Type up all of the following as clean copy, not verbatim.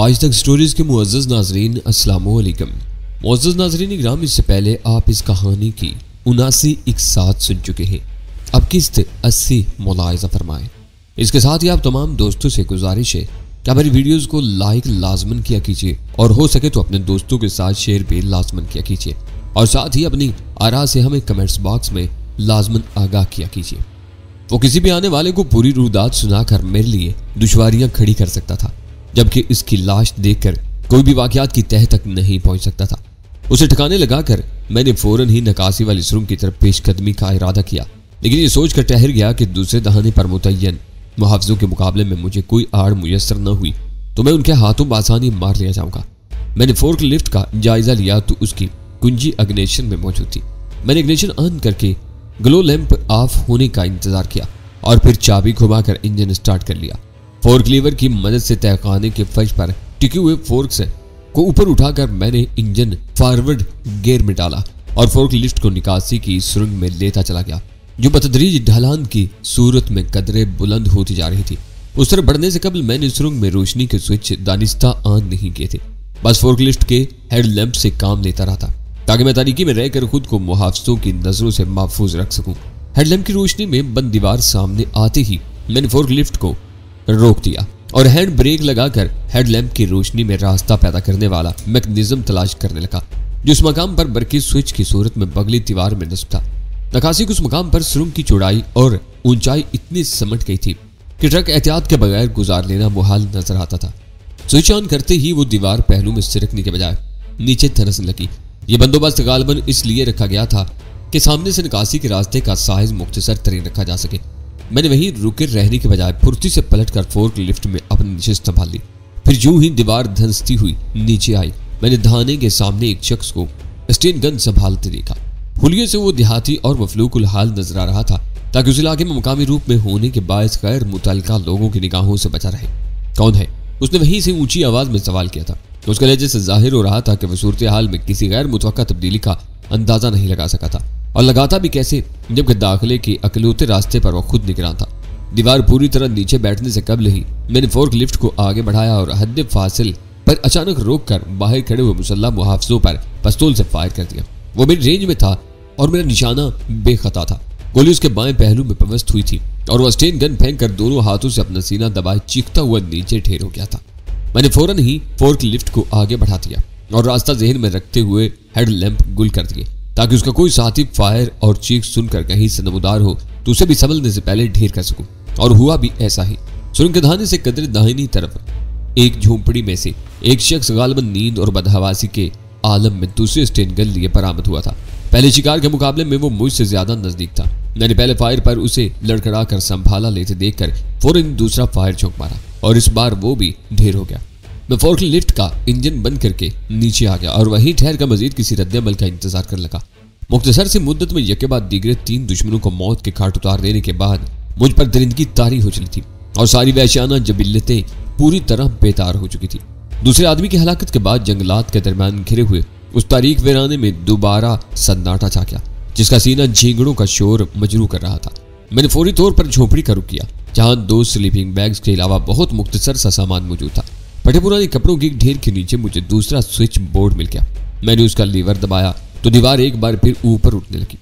आज तक स्टोरीज के मुअज़्ज़ज़ नाज़रीन अस्सलाम वालेकुम। मुअज़्ज़ज़ नाज़रीन इकराम, इससे पहले आप इस कहानी की 79 एक साथ सुन चुके हैं। अब किस्त 80 मुलाहिज़ा फरमाएं। इसके साथ ही आप तमाम दोस्तों से गुजारिश है कि हमारी वीडियोस को लाइक लाजमन किया कीजिए और हो सके तो अपने दोस्तों के साथ शेयर भी लाजमन किया कीजिए और साथ ही अपनी आरा से हमें कमेंट्स बॉक्स में लाजमन आगाह किया कीजिए। वो किसी भी आने वाले को पूरी रूदात सुनाकर मेरे लिए दुश्वारियां खड़ी कर सकता था, जबकि इसकी लाश देखकर कोई भी वाकयात की तह तक नहीं पहुंच सकता था। उसे ठिकाने लगाकर मैंने फौरन ही नकासी वाली सुरंग की तरफ पेशकदमी का इरादा किया, लेकिन ये सोचकर ठहर गया कि दूसरे दहाने पर मुतय्यन मुहाफ़िज़ों के मुकाबले में मुझे कोई आड़ मुयस्सर न हुई तो मैं उनके हाथों बासानी मार लिया जाऊंगा। मैंने फोर्क लिफ्ट का जायजा लिया तो उसकी कुंजी इग्निशन में मौजूद थी। मैंने इग्निशन ऑन करके ग्लो लैंप ऑफ होने का इंतजार किया और फिर चाबी घुमाकर इंजन स्टार्ट कर लिया। फोर्क लीवर की मदद से तहखाने के फर्श पर टिके हुए फोर्क्स को ऊपर उठाकर मैंने इंजन फॉरवर्ड गियर में डाला और फोर्क लिफ्ट को निकासी की सुरंग में लेता चला गया, जो बतदरीज ढलान की सूरत में कदरे बुलंद होती जा रही थी। उस तरफ बढ़ने से कबल मैंने सुरंग में रोशनी के स्विच दानिस्ता ऑन नहीं किए थे, बस फोर्क लिफ्ट के हेड लैंप से काम लेता रहा था ताकि मैं तारीकी में रहकर खुद को मुहाफ़िज़ों की नजरों से महफूज रख सकूं। हेडलैम्प की रोशनी में बंद दीवार सामने आते ही मैंने फोर्क लिफ्ट को रोक दिया और हैंड ब्रेक लगाकर हेडलैम्प की रोशनी में रास्ता पैदा करने वाला मैकेनिज्म तलाश करने लगा, जिस मकाम पर बरकी स्विच की सूरत में बगली दीवार में नस्ब था। नकासी के उस मकाम पर सुरंग की चौड़ाई और ऊंचाई इतनी समट गई थी कि ट्रक एहतियात के बगैर गुजार लेना मुहाल नजर आता था। स्विच ऑन करते ही वो दीवार पहलू में सिरकने के बजाय नीचे धंसने लगी। ये बंदोबस्त गालिबन इसलिए रखा गया था कि सामने से निकासी के रास्ते का साइज मुख्तसर तरीन रखा जा सके। मैंने वहीं रुके रहने के बजाय फुर्ती से पलटकर फोर्क लिफ्ट में अपनी नशिस्त संभाल ली। फिर यूं ही दीवार धंसती हुई नीचे आई। मैंने धाने के सामने एक शख्स को स्टेन गन संभालते देखा। हुलिये से वो देहाती और मफलूकुल हाल नजर आ रहा था ताकि उस इलाके में मुकामी रूप में होने के बायस गैर मुतल्लिका लोगों की निगाहों से बचा रहे। कौन है? उसने वहीं से ऊंची आवाज में सवाल किया था। उसके लहजे से जाहिर हो रहा था कि वह सूरत हाल में किसी गैर मुतवक्का तब्दीली का अंदाजा नहीं लगा सका था, और लगाता भी कैसे जबकि दाखिले के अकलौते रास्ते पर वह खुद निगरान था। दीवार पूरी तरह नीचे बैठने से कबल ही मैंने फोर्क लिफ्ट को आगे बढ़ाया और हद फासिल पर अचानक रोककर बाहर खड़े हुए मुसल्लह मुहाफ़िज़ों पर पिस्तौल से फायर कर दिया। वो मेरी रेंज में था और मेरा निशाना बेखता था। गोली उसके बाएं पहलू में पवस्त हुई थी और वह स्टेन गन फेंक कर दोनों हाथों से अपना सीना दबाए चीखता हुआ नीचे ढेर हो गया था। मैंने फौरन ही फोर्क लिफ्ट को आगे बढ़ा दिया और रास्ता ज़हन में रखते हुए हेड लैंप गुल कर दिए ताकि उसका कोई साथी फायर और चीख सुनकर कहीं से नमूदार हो तो उसे भी संभलने से पहले ढेर कर सकूं। और हुआ भी ऐसा ही। सुरंग के धाने से कदरे दाहिनी तरफ एक झोंपड़ी में से एक शख्स गालिबन नींद और बदहवासी के आलम में दूसरे स्टेन गन लिए बरामद हुआ था। पहले शिकार के मुकाबले में वो मुझसे ज्यादा नजदीक था। मैंने पहले फायर पर उसे लड़खड़ा कर संभाला लेते देखकर फौरन दूसरा फायर झोंक मारा और इस बार वो भी ढेर हो गया। मैं फोर्क लिफ्ट का इंजन बंद करके नीचे आ गया और वहीं ठहर कर मजीद किसी रद्द-ए-अमल का इंतजार करने लगा। मुख्तसर से मुद्दत में यके बाद दीगरे 3 दुश्मनों को मौत के घाट उतार देने के बाद मुझ पर दरिंदगी तारी हो चली थी और सारी वहशियाना जबिल्लतें पूरी तरह बेतार हो चुकी थी। दूसरे आदमी की हलाकत के बाद जंगलात के दरमियान घिरे हुए उस तारीख वीराने में दोबारा सन्नाटा छा गया, जिसका सीना झींगड़ों का शोर मजरू कर रहा था। मैंने फौरी तौर पर झोपड़ी का रुख किया, जहां 2 स्लीपिंग बैग्स के अलावा बहुत मुख्तसर सा सामान मौजूद था। फटे पुराने कपड़ों की ढेर के नीचे मुझे दूसरा स्विच बोर्ड मिल गया। मैंने उसका लीवर दबाया तो दीवार एक बार फिर ऊपर उठने लगी।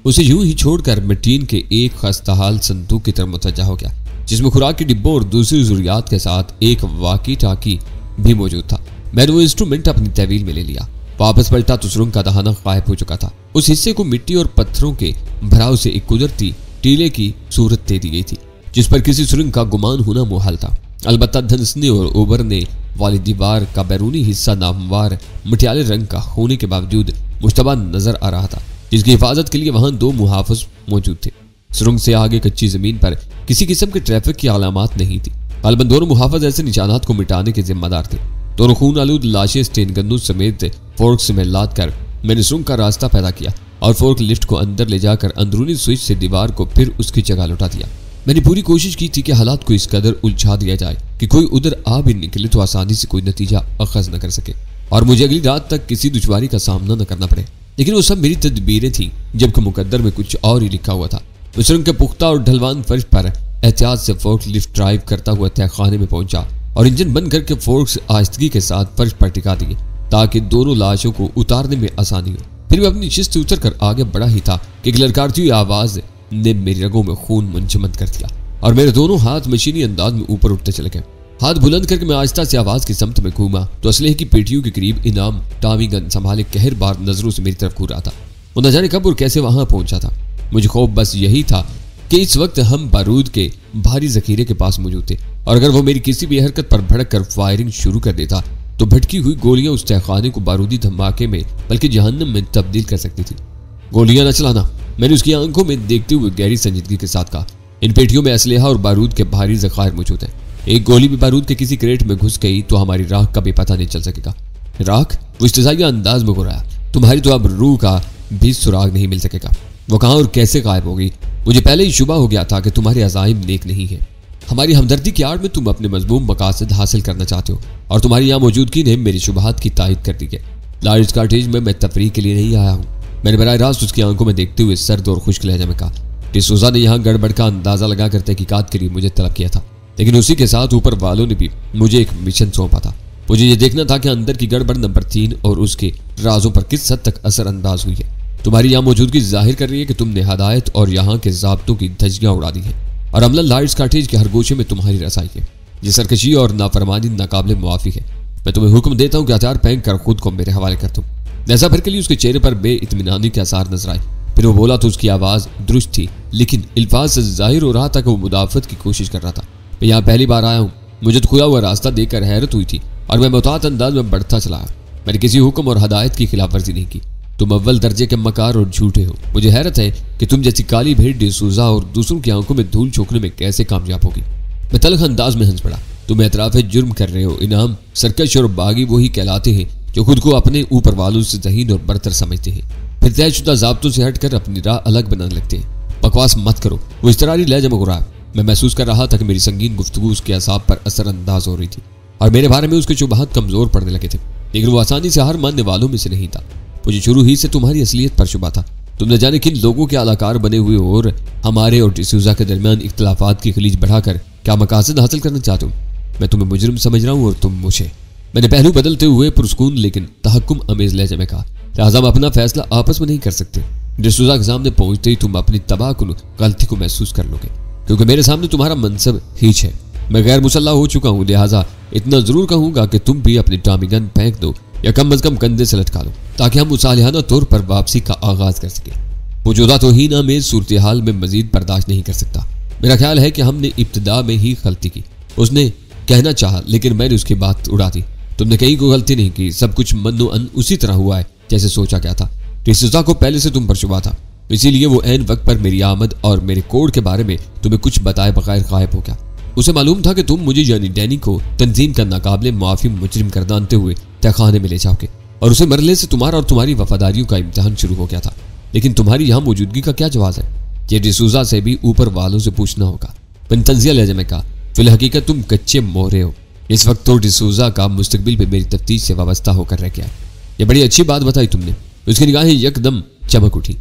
उसे यूं ही छोड़कर मैं टीन के एक खस्ताहाल संदूक की तरफ मुतवज्जा हो गया, जिसमें खुराक के डिब्बों और दूसरी जरूरियात के साथ एक वाकी टाकी भी मौजूद था। मैंने वो इंस्ट्रूमेंट अपनी तहवील में ले लिया। वापस पलटा तो सुरंग का दहाना गायब हो चुका था। उस हिस्से को मिट्टी और पत्थरों के भराव से एक कुदरती टीले की सूरत दे दी गई थी, जिस पर किसी सुरंग का गुमान होना मुहाल था। अलबत्ता धंसने और उभरने वाली दीवार का बैरूनी हिस्सा नामवार मटियाले रंग का होने के बावजूद मुश्तबा नजर आ रहा था, जिसकी हिफाजत के लिए वहां 2 मुहाफ़िज़ मौजूद थे। सुरंग से आगे कच्ची जमीन पर किसी किस्म के ट्रैफिक की अलामात नहीं थी। गालिबन दोनों मुहाफ़िज़ ऐसे निशानात को मिटाने के जिम्मेदार थे। दोनों खून आलूद लाशें स्टेन गन्नों समेत फोर्क में लाद कर मैंने सुरंग का रास्ता पैदा किया और फोर्क लिफ्ट को अंदर ले जाकर अंदरूनी स्विच से दीवार को फिर उसकी जगह लौटा दिया। मैंने पूरी कोशिश की थी कि हालात को इस कदर उलझा दिया जाए कि कोई उधर आ भी निकले तो आसानी से कोई नतीजा अखज़ न कर सके और मुझे अगली रात तक किसी दुश्वारी का सामना न करना पड़े। लेकिन वो सब मेरी तदबीरें थीं, जबकि मुकद्दर में कुछ और ही लिखा हुआ था। मैं सुरंग के पुख्ता और ढलवान फर्श पर एहतियात से फोर्क लिफ्ट ड्राइव करता हुआ तहखाने में पहुंचा और इंजन बंद करके फोर्क्स आहिस्तगी के साथ फर्श पर टिका दिए ताकि दोनों लाशों को उतारने में आसानी हो। फिर मैं अपनी शिस्त से उतरकर आगे बढ़ा ही था कि ललकारती हुई आवाज ने मेरी रगों में खून मुंजमद कर दिया और मेरे दोनों हाथ मशीनी अंदाज में ऊपर उठते चले गए। हाथ बुलंद करके मैं आहिस्ता से आवाज की समत में घूमा तो असलहे की पेटियों के करीब इनाम टॉमी गन संभाले कहर बार नजरों से मेरी तरफ घूर रहा था। वो न जाने कब और कैसे वहां पहुंचा था। मुझे खौफ बस यही था कि इस वक्त हम बारूद के भारी जखीरे के पास मौजूद थे और अगर वो मेरी किसी भी हरकत पर भड़क कर फायरिंग शुरू कर देता तो भटकी हुई गोलियां उस तहखाने को बारूदी धमाके में बल्कि जहन्नम में तब्दील कर सकती थी। गोलियां न चलाना, मैंने उसकी आंखों में देखते हुए गहरी संजीदगी के साथ कहा। इन पेटियों में असलहा और बारूद के भारी जखायर मौजूद हैं। एक गोली भी बारूद के किसी क्रेट में घुस गई तो हमारी राख का भी पता नहीं चल सकेगा। राख? वो इस्तिज़ाइया अंदाज में घुराया। तुम्हारी तो अब रूह का भी सुराग नहीं मिल सकेगा। वो कहां और कैसे गायब होगी? मुझे पहले ही शुबा हो गया था कि तुम्हारे अज़ाइम नेक नहीं है। हमारी हमदर्दी की आड़ में तुम अपने मजमूम मकासद हासिल करना चाहते हो और तुम्हारी यहाँ मौजूदगी ने मेरी शुबहात की तायद कर दी है। लार्ज कॉटेज में मैं तफरीह के लिए नहीं आया हूँ। मैंने बराह रास्त उसकी आंखों में देखते हुए सर्द और खुश्क लहजा में कहा। डिसूजा ने यहाँ गड़बड़ का अंदाजा लगाकर तहकीकात के लिए मुझे तलब किया था, लेकिन उसी के साथ ऊपर वालों ने भी मुझे एक मिशन सौंपा था। मुझे ये देखना था कि अंदर की गड़बड़ नंबर 3 और उसके राजों पर किस हद तक असरअंदाज हुई है। तुम्हारी यहाँ मौजूदगी जाहिर कर रही है कि तुमने हदायत और यहाँ के ज़ाब्तों की धज्जियां उड़ा दी हैं और अमला लाइट्स कॉटेज के हर गोशे में तुम्हारी रसाई है। ये सरकशी और नाफरमानी नाकाबिले मुआफी है। मैं तुम्हें हुक्म देता हूँ कि हथियार फेंक कर खुद को मेरे हवाले कर दो। जैसा भर के लिए उसके चेहरे पर बेइत्मीनानी के आसार नजर आए। फिर वो बोला तो उसकी आवाज़ दुरुस्त थी, लेकिन अल्फाज से जाहिर हो रहा था कि वो मुदाफत की कोशिश कर रहा था। मैं यहाँ पहली बार आया हूँ। मुझे तो खुला हुआ रास्ता देखकर हैरत हुई थी और मैं मुतात अंदाज में बढ़ता चला। मैंने किसी हुक्म और हदायत की खिलाफ वर्जी नहीं की। तुम अव्वल दर्जे के मकार और झूठे हो। मुझे हैरत है कि तुम जैसी काली भेड़ डिसूजा और दूसरों की आंखों में धूल झोंकने में कैसे कामयाब होगी। मैं तलख अंदाज में हंस पड़ा। तुम एतराफ जुर्म कर रहे हो। इनाम, सरकश और बागी वही कहलाते हैं जो खुद को अपने ऊपर वालों से ज़हीन और बरतर समझते हैं, फिर तयशुदा ज़ाब्तों से हटकर अपनी राह अलग बनाने लगते हैं। बकवास मत करो। वो इस्तरारी लहजा में घुरा। मैं महसूस कर रहा था कि मेरी संगीन गुफ्तगू उसके असाब पर असरअंदाज हो रही थी और मेरे बारे में उसके शुबहात कमजोर पड़ने लगे थे, लेकिन वो आसानी से हार मानने वालों में से नहीं था। मुझे शुरू ही से तुम्हारी असलियत पर शुबा था। तुम न जाने किन लोगों के अलाकार बने हुए और हमारे और डिसूजा के दरमियान इख्तलाफात की खलीज बढ़ाकर क्या मकासद हासिल करना चाहते हो। मैं तुम्हें मुजरिम समझ रहा हूँ और तुम मुझे। मैंने पहलू बदलते हुए पुरस्कून लेकिन तहक्कुम अमेज लहजे में कहा। लिहाजा हम अपना फैसला आपस में नहीं कर सकते। डिसूजा के सामने पहुंचते ही तुम अपनी तबाहकुन गलती को महसूस कर लोगे, क्योंकि मेरे सामने तुम्हारा मनसब हीच है। मैं गैर मुसल्ला हो चुका हूँ, लिहाजा इतना जरूर कहूंगा कि तुम भी अपनी टॉमी गन फेंक दो या कम अज कम कंधे से लटका लो ताकि हम मुसालिहाना तौर पर वापसी का आगाज कर सके। मौजूदा तौहीन आमेज सूरत हाल में मजीद बर्दाश्त नहीं कर सकता। मेरा ख्याल है कि हमने इब्तिदा में ही गलती की। उसने कहना चाहा लेकिन मैंने उसकी बात उड़ा दी। तुमने कहीं कोई गलती नहीं की। सब कुछ मन्नो अन उसी तरह हुआ है जैसे सोचा गया था। डिसूजा को पहले से तुम पर शुबा था, इसीलिए वो ऐन वक्त पर मेरी आमद और मेरे कोड के बारे में तुम्हें कुछ बताए बगैर गायब हो गया। उसे मालूम था कि तुम मुझे यानी डैनी को तंजीम का नाकाबिले मुआफी मुजरिम करदानते हुए तहखाने में ले जाओगे और उसे मरने से तुम्हारा और तुम्हारी वफादारियों का इम्तिहान शुरू हो गया था। लेकिन तुम्हारी यहाँ मौजूदगी का क्या जवाब है, ये डिसूजा से भी ऊपर वालों से पूछना होगा। मैंने तंजिया लहजे में कहा। फिलहकीकत तुम कच्चे मोहरे हो। इस वक्त तो डिसूजा का मुस्तकबिल पे मेरी तफ्तीश से वाबस्ता होकर रह गया। ये बड़ी अच्छी बात बताई तुमने। उसकी निगाहें यकदम चमक उठी।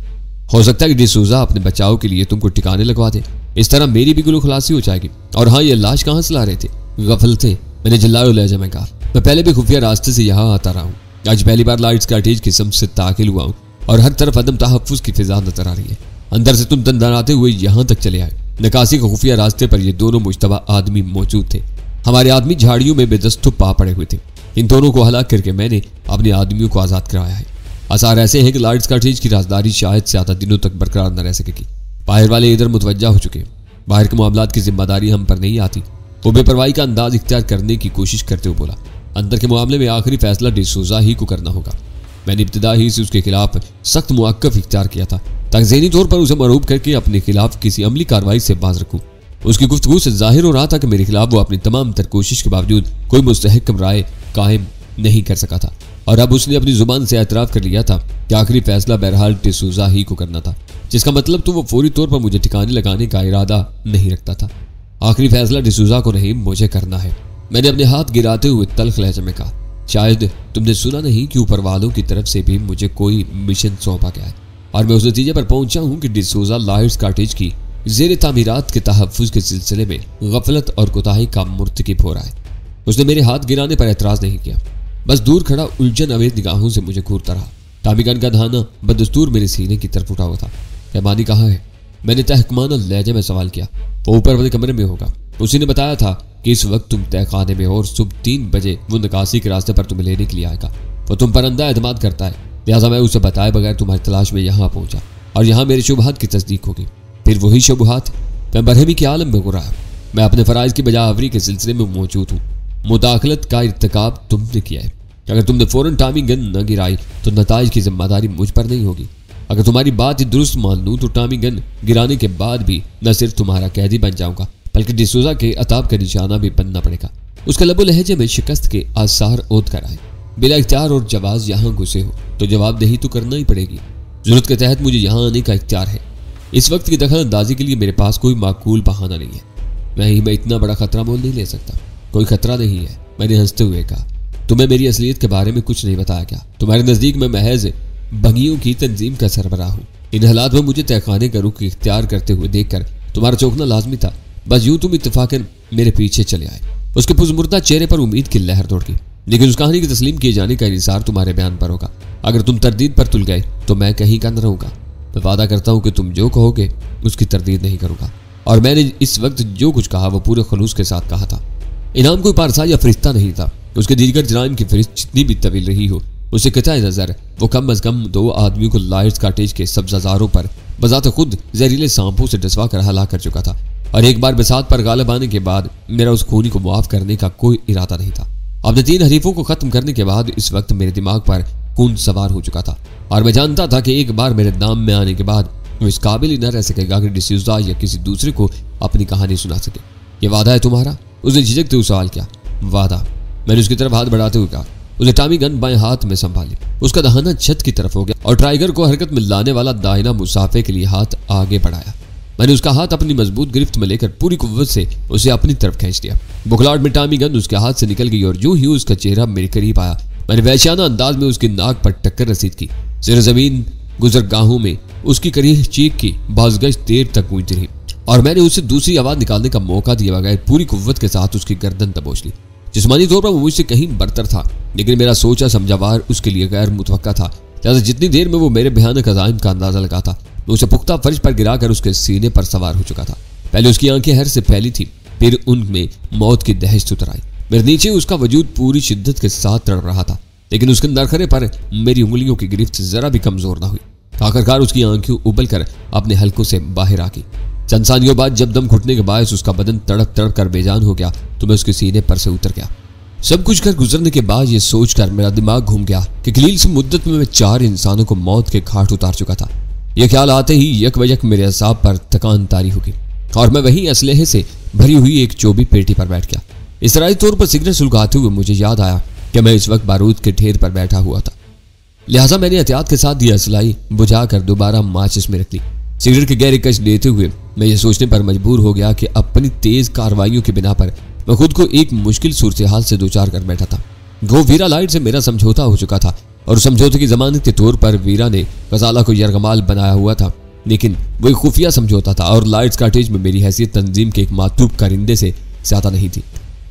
हो सकता है कि डिसूजा अपने बचाव के लिए तुमको ठिकाने लगवा दे। इस तरह मेरी भी गुलो खुलासी हो जाएगी। और हाँ, ये लाश कहाँ से ला रहे थे? गफल थे। मैंने जल्लाओ लहजे में कहा। मैं पहले भी खुफिया रास्ते से यहाँ आता रहा हूँ। आज पहली बार लाइट्स कॉटेज की समझ से ताकिल हुआ हूँ और हर तरफ अदम तहफ्फुज़ की फिजा नजर आ रही है। अंदर से तुम दंदनाते हुए यहाँ तक चले आए। नकासी के खुफिया रास्ते पर ये दोनों मुश्तबा आदमी मौजूद थे। हमारे आदमी झाड़ियों में बेदस्तु पा पड़े हुए थे। इन दोनों को हलाक करके मैंने अपने आदमियों को आज़ाद कराया है। आसार ऐसे है कि लाइट्स कॉटेज की राजदारी शायद ज्यादा दिनों तक बरकरार न रह सकेगी। बाहर वाले इधर मुतवज्जा हो चुके। बाहर के मामलात की जिम्मेदारी हम पर नहीं आती। वो बेपरवाही का अंदाज इख्तियार करने की कोशिश करते हुए बोला। अंदर के मामले में आखिरी फैसला डिसूजा ही को करना होगा। मैंने इब्तिदा ही से उसके खिलाफ सख्त मुआक्कफ इख्तियार किया था ताकि ज़हनी तौर पर उसे मरूब करके अपने खिलाफ किसी अमली कार्रवाई से बाज रखूं। उसकी गुफ्तगू से जाहिर हो रहा था कि मेरे खिलाफ वो अपनी तमाम तर कोशिश के बावजूद कोई मुस्तहकम राय कायम नहीं कर सका था और अब उसने अपनी जुबान से एतराफ़ कर लिया था कि आखिरी फैसला बहरहाल डिसूजा ही को करना था, जिसका मतलब तो वो फौरी तौर पर मुझे ठिकाने लगाने का इरादा नहीं रखता था। आखिरी फैसला डिसूजा को नहीं, मुझे करना है। मैंने अपने हाथ गिराते हुए तल्ख लहजे में कहा। शायद तुमने सुना नहीं कि ऊपर वालों की तरफ से भी मुझे कोई मिशन सौंपा गया है और मैं उस नतीजे पर पहुंचा हूं कि डिसूजा लाइट्स कॉटेज की जेर तामीरात के तहफ्फुज़ के सिलसिले में गफलत और कोताही का मुर्तकिब हो रहा है। उसने मेरे हाथ गिराने पर एतराज नहीं किया, बस दूर खड़ा उलझन अवेद निगाहों से मुझे घूरता रहा। टॉमी गन का धाना बदस्तूर मेरे सीने की तरफ उठा हुआ था। पैमानी कहाँ है? मैंने तहकमाना लहजे में सवाल किया। वो ऊपर वाले कमरे में होगा। उसी ने बताया था कि इस वक्त तुम तहखाने में हो और सुबह 3 बजे वो निकासी के रास्ते पर तुम्हें लेने के लिए आएगा। वो तुम पर अंधा एतमाद करता है, लिहाजा मैं उसे बताए बगैर तुम्हारी तलाश में यहाँ पहुंचा और यहाँ मेरे शुबहात की तस्दीक होगी। फिर वही शुबहात मैं बरहमी के आलम में हो रहा। मैं अपने फ़राइज़ की बजावरी के सिलसिले में मौजूद हूँ। मुदाखलत का इर्तिकाब तुमने किया है। अगर तुमने फ़ौरन टॉमी गन न गिराई तो नताइज की जिम्मेदारी मुझ पर नहीं होगी। अगर तुम्हारी बात ही दुरुस्त मान लूँ तो टॉमी गन गिराने के बाद भी न सिर्फ तुम्हारा कैदी बन जाऊंगा बल्कि डिसूजा के अताब का निशाना भी बनना पड़ेगा। उसके लबो लहजे में शिकस्त के आसार ओद कर आए। बिला इख्तियार और जवाज यहाँ घुसे हो तो जवाबदेही तो करना ही पड़ेगी। जरूरत के तहत मुझे यहाँ आने का इख्तियार है। इस वक्त की दखल अंदाजी के लिए मेरे पास कोई माकूल बहाना नहीं है। मैं इतना बड़ा खतरा मोल नहीं ले सकता। कोई खतरा नहीं है, मैंने हंसते हुए कहा। तुम्हें मेरी असलियत के बारे में कुछ नहीं बताया क्या? तुम्हारे नज़दीक मैं महज बगियों की तंजीम का सरबराह हूँ। इन हालात में मुझे तहखाने का रुख इख्तियार करते हुए देखकर तुम्हारा चौंकना लाजमी था। बस यूं तुम इत्तेफाकन मेरे पीछे चले आए। उसके पुज़मुर्दा चेहरे पर उम्मीद की लहर दौड़ गई। लेकिन उस कहानी के तस्लीम किए जाने का इंसार तुम्हारे बयान पर होगा। अगर तुम तरदीद पर तुल गए तो मैं कहीं का न रहूँगा। मैं वादा करता हूँ कि तुम जो कहोगे उसकी तरदीद नहीं करूँगा। और मैंने इस वक्त जो कुछ कहा वो पूरे खलूस के साथ कहा था। इनाम कोई पारसा या फरिश्ता नहीं था। उसके दीगर जराइम की फहरिस्त जितनी भी तवील रही हो, उसे कताए नजर वो कम अज कम 2 आदमियों को लाइट्स काटेज के सब्जाजारों पर बजात खुद जहरीले सांपों से डसवा कर हला कर चुका था। और एक बार बिसात पर गालिब आने के बाद मेरा उस खूनी को मुआफ करने का कोई इरादा नहीं था। अपने 3 हरीफों को खत्म करने के बाद इस वक्त मेरे दिमाग पर खून सवार हो चुका था और मैं जानता था कि एक बार मेरे नाम में आने के बाद वो इस काबिल ही न रह सकेगा कि डिसूजा या किसी दूसरे को अपनी कहानी सुना सके। ये वादा है तुम्हारा? उसने झिझकते हुए सवाल किया। वादा? मैंने उसकी तरफ हाथ बढ़ाते हुए कहा। उसने टॉमी गन बाएं हाथ में संभाली। उसका दहाना छत की तरफ हो गया और टाइगर को हरकत में लाने वाला दाहिना मुसाफे के लिए हाथ आगे बढ़ाया। मैंने उसका हाथ अपनी मजबूत गिरफ्त में लेकर पूरी कुव्वत से उसे अपनी तरफ खींच लिया। बुखलाहट में टॉमी गन उसके हाथ से निकल गई और यूं ही उसका चेहरा मेरे करीब आया। मैंने वहशियाना अंदाज में उसकी नाक पर टक्कर रसीद की। सिर जमीन गुजरगाहों में उसकी करीब चीख की बाज़गश देर तक गूंजती रही और मैंने उसे दूसरी आवाज निकालने का मौका दिए बगैर पूरी कुव्वत के साथ उसकी गर्दन दबोच ली। जिस्मानी तौर पर वो मुझसे कहीं बरतर था, लेकिन मेरा सोचा समझा वार उसके लिए गैर मुतवक्का था। लिहाजा जितनी देर में वो मेरे भयानक अज़ाइम का अंदाजा लगा था, मैं उसे पुख्ता फर्श पर गिराकर उसके सीने पर सवार हो चुका था। पहले उसकी आंखें हर से फैली थी, फिर उनमें मौत की दहशत उतर आई। मेरे नीचे उसका वजूद पूरी शिद्दत के साथ तड़प रहा था, लेकिन उसके नरखरे पर मेरी उंगलियों की गिरफ्त जरा भी कमजोर न हुई। आखिरकार उसकी आंखें उबल कर अपने हलकों से बाहर आ गई। चंद सानियों बाद जब दम घुटने के बायस उसका बदन तड़प तड़प कर बेजान हो गया तो मैं उसके सीने पर से उतर गया। सब कुछ कर गुजरने के बाद ये सोचकर मेरा दिमाग घूम गया कि कलील से मुद्दत में मैं 4 इंसानों को मौत के घाट उतार चुका था। यह ख्याल आते ही यक बयक मेरे असाब पर थकान तारी हो गई और मैं वहीं असलहे से भरी हुई एक चौबी पेटी पर बैठ गया। इसराई तौर पर सिगरेट सुलगाते हुए मुझे याद आया कि मैं इस वक्त बारूद के ढेर पर बैठा हुआ था। लिहाजा मैंने एहतियात के साथ यह असलाई बुझाकर दोबारा माचिस में रख ली। सिगरेट के गहरे कश लेते हुए मैं ये सोचने पर मजबूर हो गया कि अपनी तेज कार्रवाइयों की बिना पर मैं खुद को एक मुश्किल सूरत हाल से 2-4 कर बैठा था। गो वीरा लाइट से मेरा समझौता हो चुका था और समझौते की जमानत के तौर पर वीरा ने गजाला को यरगमाल बनाया हुआ था, लेकिन वो एक खुफिया समझौता था और लाइट्स काटेज में मेरी हैसियत तंजीम के एक मातूब कारिंदे से ज्यादा नहीं थी।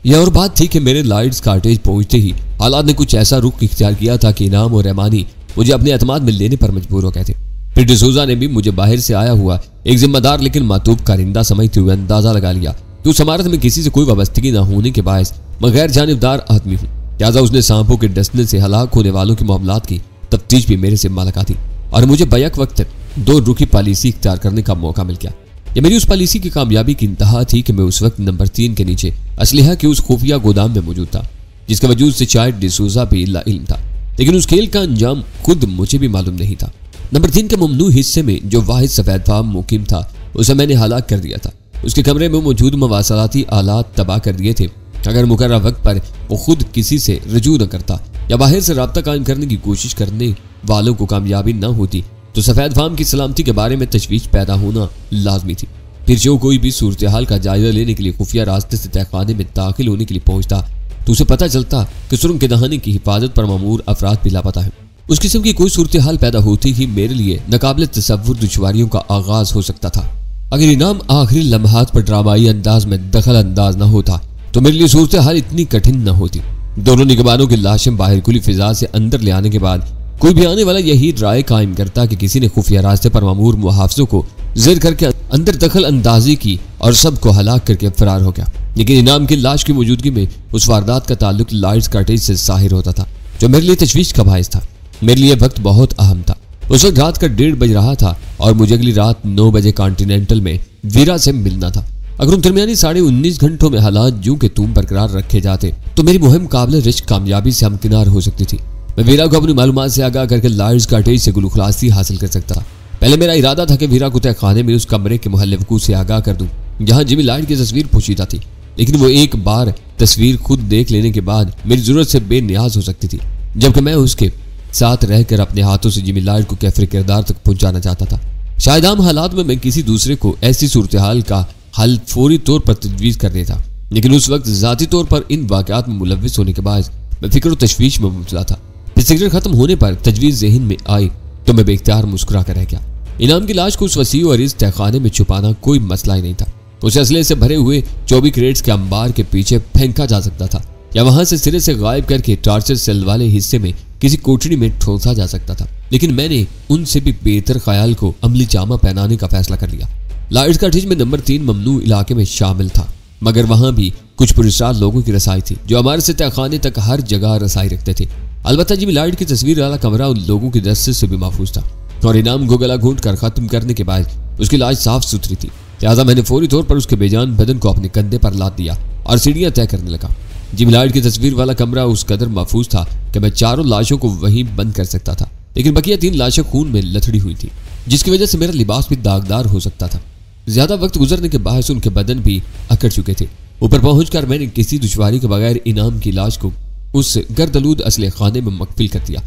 यह और बात थी कि मेरे लाइट्स काटेज पहुंचते ही हालात ने कुछ ऐसा रुख इख्तियार किया था कि इनाम और रहमानी मुझे अपने एतमाद में लेने पर मजबूर हो गए थे। फिर डिसूजा ने भी मुझे बाहर से आया हुआ एक जिम्मेदार लेकिन मातूब कारिंदा समझते हुए अंदाजा लगा लिया कि उस इमारत में किसी से कोई वाबस्तगी न होने के बायस मैं गैर जानिबदार आदमी हूँ। लिहाजा उसने सांपों के डसने से हलाक होने वालों के मामलात की तफ्तीश भी मेरे से लगा दी और मुझे बैक वक्त 2 रुखी पॉलिसी इख्तियार करने का मौका मिल गया। ये मेरी उस पॉलिसी की कामयाबी की इंतहा थी कि मैं उस वक्त नंबर 3 के नीचे असलिहा के उस खुफिया गोदाम में मौजूद था जिसके वजूद से शायद डिसूजा भी लाइल्म था, लेकिन उस खेल का अंजाम खुद मुझे भी मालूम नहीं था। नंबर 3 के ममनू हिस्से में जो वाहिद सफेद फार्म मुकीम था उसे मैंने हलाक कर दिया था। उसके कमरे में मौजूद मवासलाती आलात तबाह कर दिए थे। अगर मुकर्रर वक्त पर वो खुद किसी से रजू न करता या बाहर से राब्ता कायम करने की कोशिश करने वालों को कामयाबी न होती तो सफेद फार्म की सलामती के बारे में तशवीश पैदा होना लाजमी थी। फिर जो कोई भी सूरत हाल का जायजा लेने के लिए खुफिया रास्ते से तहखाने में दाखिल होने के लिए पहुंचता तो उसे पता चलता कि सुरंग के दहाने की हिफाजत पर मामूर अफराद भी लापता है। उस किस्म की कोई सूरत हाल पैदा होती ही मेरे लिए नाकाबिल तसव्वुर दुश्वारियों का आगाज हो सकता था। अगर इनाम आखिरी लम्हात पर ड्रामाई अंदाज में दखल अंदाज न होता तो मेरे लिए सूरत हाल इतनी कठिन न होती। दोनों निगहबानों की लाशें बाहर खुली फिजा से अंदर ले आने के बाद कोई भी आने वाला यही राय कायम करता कि किसी ने खुफिया रास्ते पर मामूर मुहाफिजों को जेर करके अंदर दखल अंदाजी की और सबको हलाक करके फरार हो गया। लेकिन इनाम की लाश की मौजूदगी में उस वारदात का ताल्लुक लॉयड्स कॉटेज से जाहिर होता था, जो मेरे लिए तशवीश का बायस था। मेरे लिए वक्त बहुत अहम था। उस वक्त रात का 1:30 बज रहा था और मुझे अगली रात 9 बजे कॉन्टिनेंटल में वीरा से मिलना था। अगर उन दरमियानी 19.5 घंटों में हालात जूं के तूं बरकरार रखे जाते तो मेरी मुहिम काबिल रिश्क कामयाबी से हमकिनार हो सकती थी। मैं वीरा को अपनी मालूमात से आगाह करके लॉयड्स कॉटेज से गुलखलासी हासिल कर सकता था। पहले मेरा इरादा था कि वीरा को तहखाने में उस कमरे के मुहल्लिवकू से आगाह कर दूं जहां जिमी लॉयड की तस्वीर पोशीदा थी, लेकिन वो एक बार तस्वीर खुद देख लेने के बाद मेरी जरूरत से बेनियाज हो सकती थी, जबकि मैं उसके साथ रहकर अपने हाथों से जिमी लॉयड को कैफरे किरदार तक पहुंचाना चाहता था। शायद आम हालात में मैं किसी दूसरे को ऐसी सूरत हाल का हल फौरी तौर पर तजवीज़ कर देता, लेकिन उस वक्त ज़ाती तौर पर इन वाक़यात में मुलव्विस होने के बाद मैं फिक्र और तशवीश में मुबतला था। फिर सिगरेट खत्म होने पर तजवीज़ ज़हन में आई तो मैं बेख्तियार मुस्कुरा कर रह गया। इनाम की लाश को उस वसी और इस तहखाने में छुपाना कोई मसला ही नहीं था। उसे असले से भरे हुए 24 क्रेट्स के अंबार के पीछे फेंका जा सकता था या वहां से सिरे से गायब करके टार्चर सेल वाले हिस्से में किसी कोठरी में ठोंसा जा सकता था। लेकिन मैंने उनसे भी बेहतर ख्याल को अमली जामा पहनाने का फैसला कर लिया। लॉयड्स कॉटेज में नंबर 3 ममनू इलाके में शामिल था, मगर वहां भी कुछ पुरस्कार लोगों की रसाई थी जो हमारे से तहखाने तक हर जगह रसाई रखते थे। अलबत्ता जिमी लॉयड की तस्वीर वाला कमरा उन लोगों की दस्ते से भी महफूज था और इनाम को गला घोंट कर खत्म करने के बाद उसकी लाश साफ सुथरी थी। लिहाजा मैंने फौरी तौर पर उसके बेजान बदन को अपने कंधे पर लाद दिया और सीढ़ियां तय करने लगा। जिमी लॉयड की तस्वीर वाला कमरा उस कदर महफूज था कि मैं चारों लाशों को वहीं बंद कर सकता था, लेकिन बकिया 3 लाशें खून में लथड़ी हुई थी, जिसकी वजह से मेरा लिबास भी दागदार हो सकता था। ज्यादा वक्त गुजरने के बायस उनके बदन भी अकड़ चुके थे। ऊपर पहुंचकर मैंने किसी दुश्वारी के बगैर इनाम की लाश को उस गर्दलूद असले खाने में मकफिल कर दिया।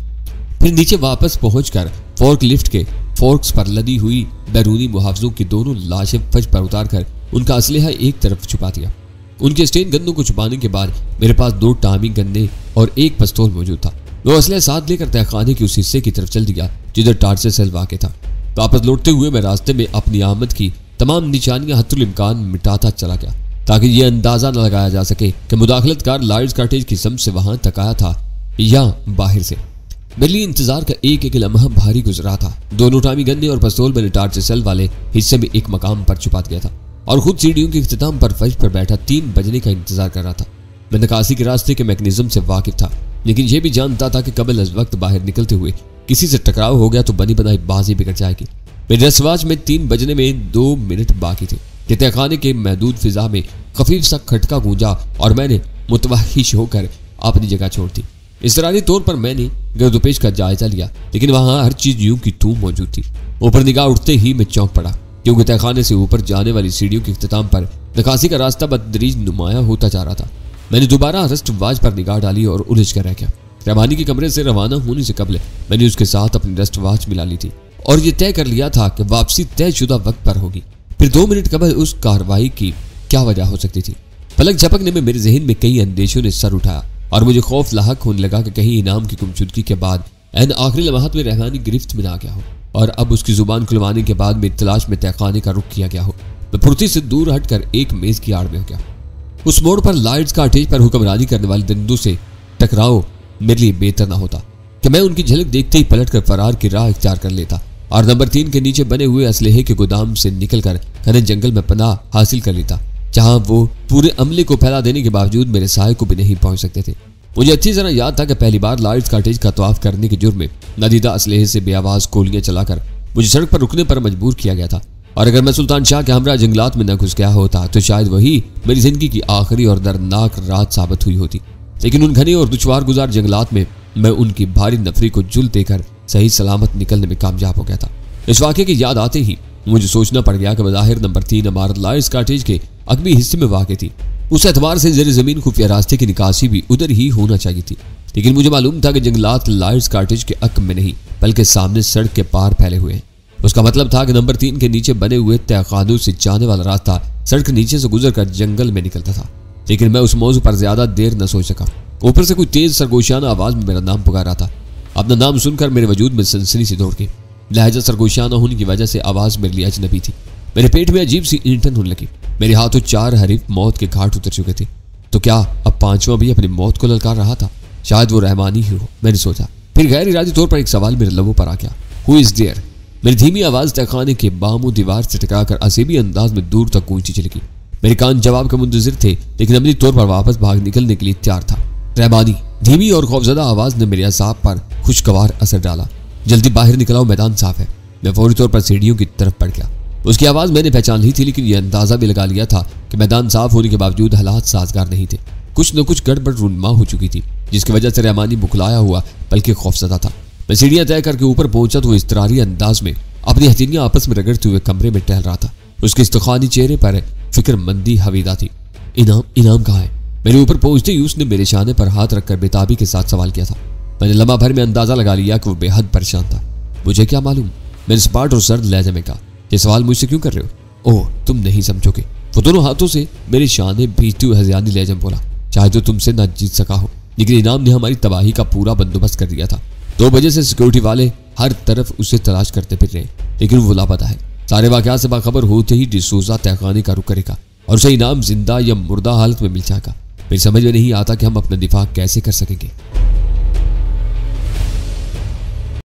फिर नीचे वापस पहुंचकर फोर्क लिफ्ट के फोर्क्स पर लदी हुई बैरूनी मुहाफिजों की दोनों लाशें फज पर उतारकर उनका असलहा एक तरफ छुपा दिया। उनके स्टेन गन्नों को छुपाने के बाद मेरे पास 2 टामी गन्ने और 1 पिस्तौल मौजूद था। वो असलहा साथ लेकर तहखाने के उस हिस्से की तरफ चल दिया जिधर टार्चर सेल वाक़ था। वापस लौटते हुए मैं रास्ते में अपनी आमद की तमाम निशानियां हत्तुल इम्कान मिटाता चला गया ताकि यह अंदाजा न लगाया जा सके कि मुदाखलतकार लॉयड्स कॉटेज की सम से वहां तक आया था या बाहर से। मेरे लिए इंतजार का एक लम्हा भारी गुजरा था। दोनों टामी गन्ने और पिस्तौल मैंने टार्चर सेल वाले हिस्से में एक मकाम पर छुपा दिया था और खुद सीढ़ियों के इख्तिताम पर फर्श पर बैठा 3 बजने का इंतजार कर रहा था। मैं नकासी के रास्ते के मैकेनिज्म से वाकिफ था, लेकिन यह भी जानता था कि कबल अज वक्त बाहर निकलते हुए किसी से टकराव हो गया तो बनी बनाई बाजी बिगड़ जाएगी। मेरे रसवाज में 3 बजने में 2 मिनट बाकी थे कि तहखाने के महदूद फिजा में खफीफ सा खटका गूंजा और मैंने मुतवहिश होकर अपनी जगह छोड़ दी। इसरारी तौर पर मैंने गर्दोपेश का जायजा लिया, लेकिन वहां हर चीज यूं की तूं मौजूद थी। ऊपर निगाह उठते ही मैं चौंक पड़ा, क्योंकि तहखाने से ऊपर जाने वाली सीढ़ियों के इख्तिताम पर नकासी का रास्ता बदतरीज नुमाया होता जा रहा था। मैंने दोबारा रस्ट वाज पर निगाह डाली और उलझ कर रह गया। रहमानी के कमरे से रवाना होने से कबल मैंने उसके साथ अपनी रस्ट वाच मिला ली थी और यह तय कर लिया था कि वापसी तयशुदा वक्त पर होगी। फिर 2 मिनट कबल उस कार्रवाई की क्या वजह हो सकती थी? पलक झपकने में मेरे जहन में कई अंदेशों ने सर उठाया और मुझे खौफ लाहक होने लगा कि कहीं इनाम की गुमशुदगी के बाद एन आखिरी लम्हात में रहमानी गिरफ्त में ना गया हो और अब उसकी जुबान खुलवाने के बाद मेरी तलाश में तहखाने का रुख किया गया हो। मैं फुर्ती से दूर हटकर एक मेज की आड़ में हो गया। उस मोड़ पर लॉयड्स कॉटेज पर हुक्मरानी करने वाले दरिंदों से टकराव मेरे लिए बेहतर न होता कि मैं उनकी झलक देखते ही पलट कर फरार की राह इख्तियार कर लेता और नंबर 3 के नीचे बने हुए असलहे के गोदाम से निकलकर घने जंगल में पनाह हासिल कर लेता, जहां वो पूरे अमले को फैला देने के बावजूद मेरे साये को भी नहीं पहुंच सकते थे। मुझे अच्छी तरह याद था कि पहली बार लॉयड्स कॉटेज का तवाफ करने के जुर्म में नदीदा असलहे से बेआवाज गोलियां चलाकर मुझे सड़क पर रुकने पर मजबूर किया गया था और अगर मैं सुल्तान शाह के हमरा जंगलात में न घुस गया होता तो शायद वही मेरी जिंदगी की आखिरी और दर्दनाक रात साबित हुई होती। लेकिन उन घने और दुश्वार गुजार जंगलात में मैं उनकी भारी नफरी को जुल देकर सही सलामत निकलने में कामयाब हो गया था। इस वाक़े की याद आते ही मुझे सोचना पड़ गया कि बज़ाहिर नंबर 3 इमारत लॉयड्स कॉटेज के अगबी हिस्से में वाक़ थी। उस एतबार से ज़ेर ज़मीन खुफिया रास्ते की निकासी भी उधर ही होना चाहिए थी, लेकिन मुझे मालूम था कि जंगलात लॉयड्स कॉटेज के अक में नहीं बल्कि सामने सड़क के पार फैले हुए हैं। उसका मतलब था कि नंबर 3 के नीचे बने हुए तहखानों से जाने वाला रास्ता सड़क नीचे से गुजरकर जंगल में निकलता था। लेकिन मैं उस मौजू पर ज्यादा देर न सोच सका। ऊपर से कोई तेज सरगोशाना आवाज में मेरा नाम पुकारा था। अपना नाम सुनकर मेरे वजूद में सनसनी से दौड़ गई। लहजा सरगोशाना होने की वजह से आवाज मेरे लिए अजनबी थी। मेरे पेट में अजीब सी ईंठन होने लगी। मेरे हाथों 4 हरीफ मौत के घाट उतर चुके थे। तो क्या अब पांचवा भी अपनी मौत को ललकार रहा था? शायद वो रहमानी ही हो, मैंने सोचा। फिर गैर इरादी तौर पर एक सवाल मेरे लबों पर आ गया, हु इज देयर? मेरी धीमी आवाज तहखाने के बामू दीवार से टकराकर असीबी अंदाज में दूर तक गूंजती चली गई। मेरे कान जवाब के मुंतजिर थे, लेकिन अमली तौर पर वापस भाग निकलने के लिए तैयार था। रहमानी। धीमी और खौफजदा आवाज ने मेरे असाब पर खुशगवार असर डाला। जल्दी बाहर निकल आओ, मैदान साफ है। मैं फौरी तौर पर सीढ़ियों की तरफ बढ़ गया। उसकी आवाज मैंने पहचान ली थी, लेकिन यह अंदाजा भी लगा लिया था कि मैदान साफ होने के बावजूद हालात साजगार नहीं थे। कुछ न कुछ गड़बड़ रूनमा हो चुकी थी, जिसकी वजह से रहमानी बुखलाया हुआ बल्कि खौफजदा था। मैं सीढ़ियां तय करके ऊपर पहुंचा तो इस्तरारी अंदाज में अपनी हथेलियां आपस में रगड़ते हुए कमरे में टहल रहा था। उसके इस्तखानी चेहरे पर फिक्रमंदी हवीदा थी। इनाम कहाँ है? मेरे ऊपर पहुंचते ही उसने मेरे शाने पर हाथ रखकर बेताबी के साथ सवाल किया था। मैंने लम्हा भर में अंदाजा लगा लिया कि वो बेहद परेशान था। मुझे क्या मालूम, मैंने सपाट और सर्द लहजे में कहा। ये सवाल मुझसे क्यों कर रहे हो? ओह, तुम नहीं समझोगे। वो दोनों हाथों से मेरे शाने भीजते हुए हज़ियानी लहजे में बोला, चाहे तो तुमसे ना जीत सका हो, लेकिन इनाम ने हमारी तबाही का पूरा बंदोबस्त कर दिया था। 2 बजे से सिक्योरिटी वाले हर तरफ उसे तलाश करते फिर रहे, लेकिन वो लापता है। सारे वाकयात से बाखबर होते ही डिसूजा तहखाने का रुख करेगा और उसे इनाम जिंदा या मुर्दा हालत में मिल जाएगा। मेरी समझ में नहीं आता कि हम अपना दिफा कैसे कर सकेंगे।